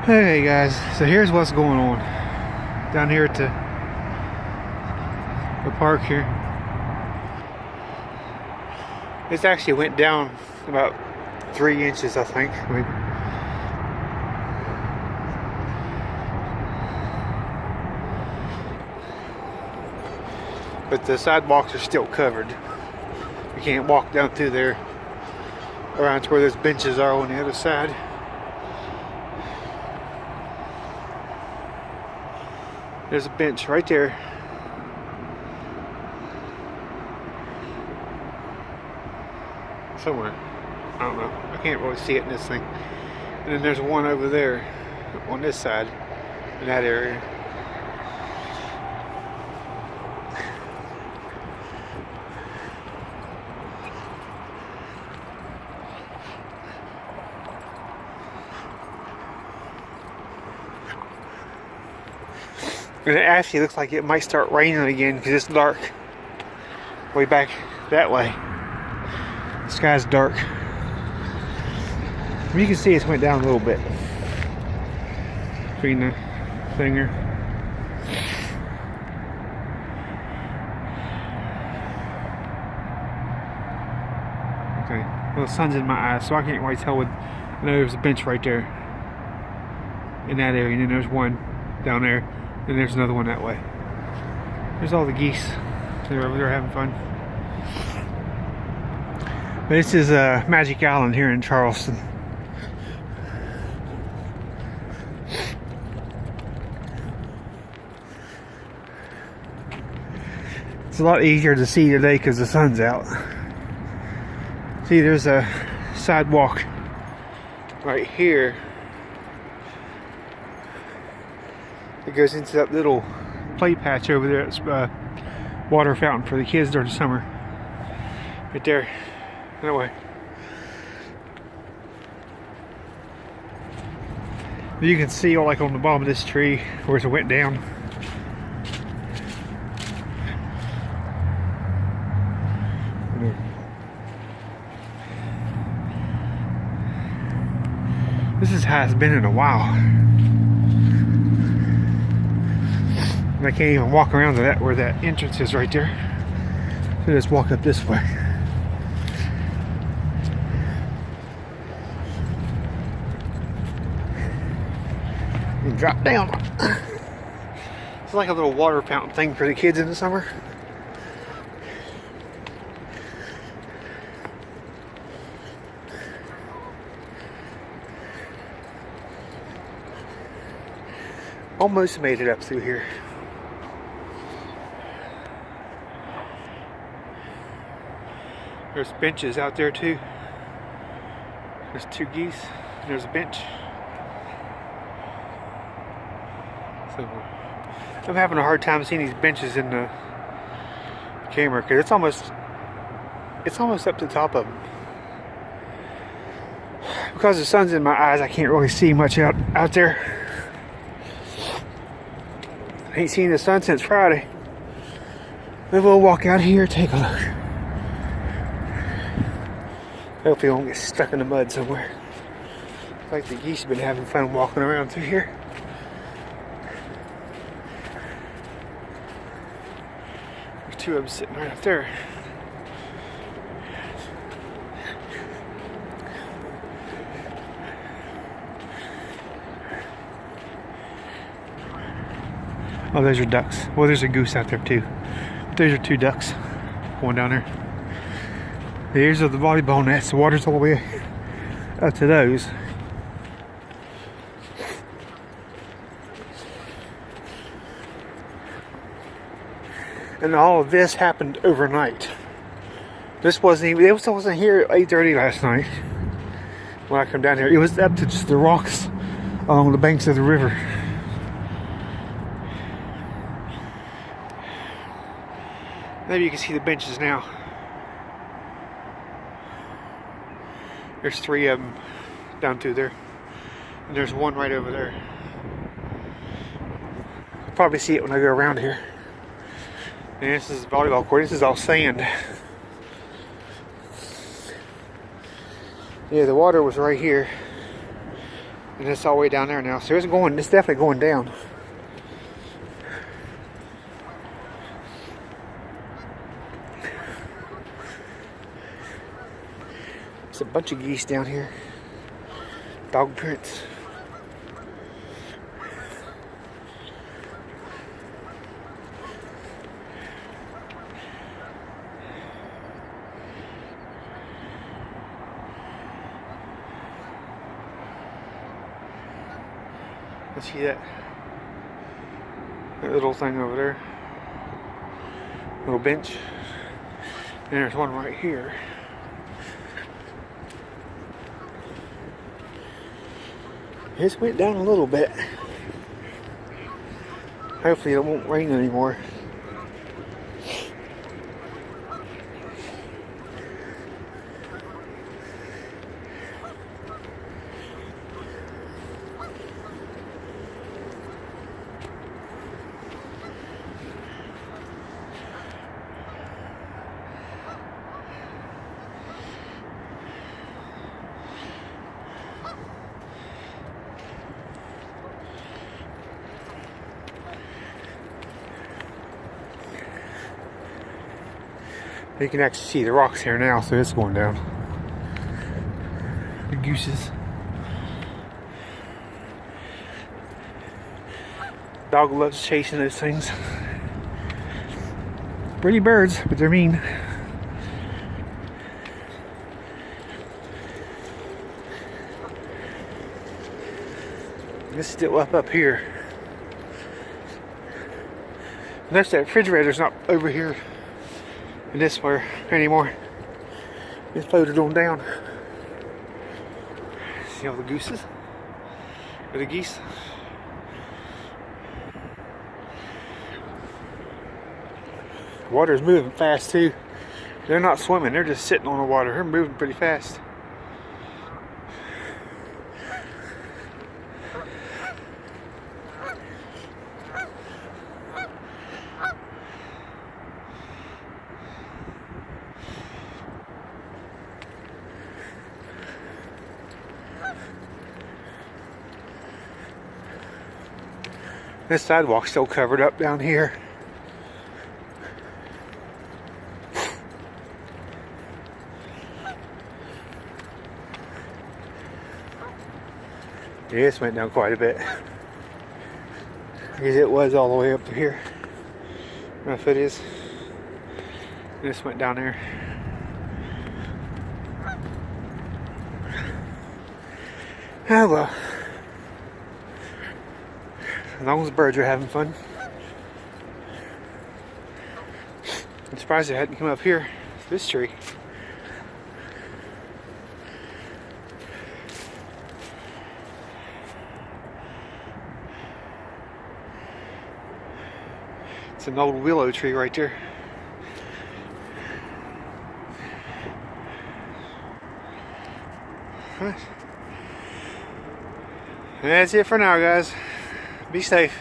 Hey guys, so here's what's going on down here at the park here. This actually went down about 3 inches, I think. But the sidewalks are still covered. You can't walk down through there around to where those benches are on the other side. There's a bench right there. Somewhere. I don't know. I can't really see it in this thing. And then there's one over there on this side, in that area. And it actually looks like it might start raining again because it's dark way back that way. The sky's dark. You can see it's went down a little bit between the finger. Okay, well, the sun's in my eyes, so I can't quite tell what. I know there's a bench right there in that area, and then there's one down there, and there's another one that way. There's all the geese. They're over there having fun. But this is Magic Island here in Charleston. It's a lot easier to see today because the sun's out. See, there's a sidewalk right here that goes into that little play patch over there. It's a water fountain for the kids during the summer. Right there, that way. You can see, like on the bottom of this tree, where it went down. This is how it's been in a while. And I can't even walk around to that where that entrance is right there. So just walk up this way. And drop down. It's like a little water fountain thing for the kids in the summer. Almost made it up through here. There's benches out there too. There's two geese. There's a bench. So I'm having a hard time seeing these benches in the camera because it's almost up to the top of them. Because the sun's in my eyes, I can't really see much out there. I ain't seen the sun since Friday. Maybe we'll walk out here, take a look. Hopefully we won't get stuck in the mud somewhere. Looks like the geese have been having fun walking around through here. There's two of them sitting right up there. Oh, there's your ducks. Well, there's a goose out there too. But there's your two ducks going down there. Here's the volleyball nets. The water's all the way up to those. And all of this happened overnight. This wasn't here at 8:30 last night when I come down here. It was up to just the rocks along the banks of the river. Maybe you can see the benches now. There's three of them down through there. And there's one right over there. You'll probably see it when I go around here. And this is the volleyball court. This is all sand. Yeah, the water was right here. And it's all the way down there now. So it's definitely going down. There's a bunch of geese down here. Dog prints. Let's see that little thing over there. Little bench. And there's one right here. This went down a little bit. Hopefully it won't rain anymore. You can actually see the rocks here now, so it's going down. The gooses. Dog loves chasing those things. Pretty birds, but they're mean. It's still up here. Notice that refrigerator's not over here in this square anymore. It's floated on down. See all the gooses? Or the geese? The water's moving fast too. They're not swimming, they're just sitting on the water. They're moving pretty fast. This sidewalk's still covered up down here. Yeah, this went down quite a bit. I guess it was all the way up to here. My foot is. This went down there. Oh well. As long as the birds are having fun. I'm surprised they hadn't come up here. This tree. It's an old willow tree right there. That's it for now, guys. Be safe.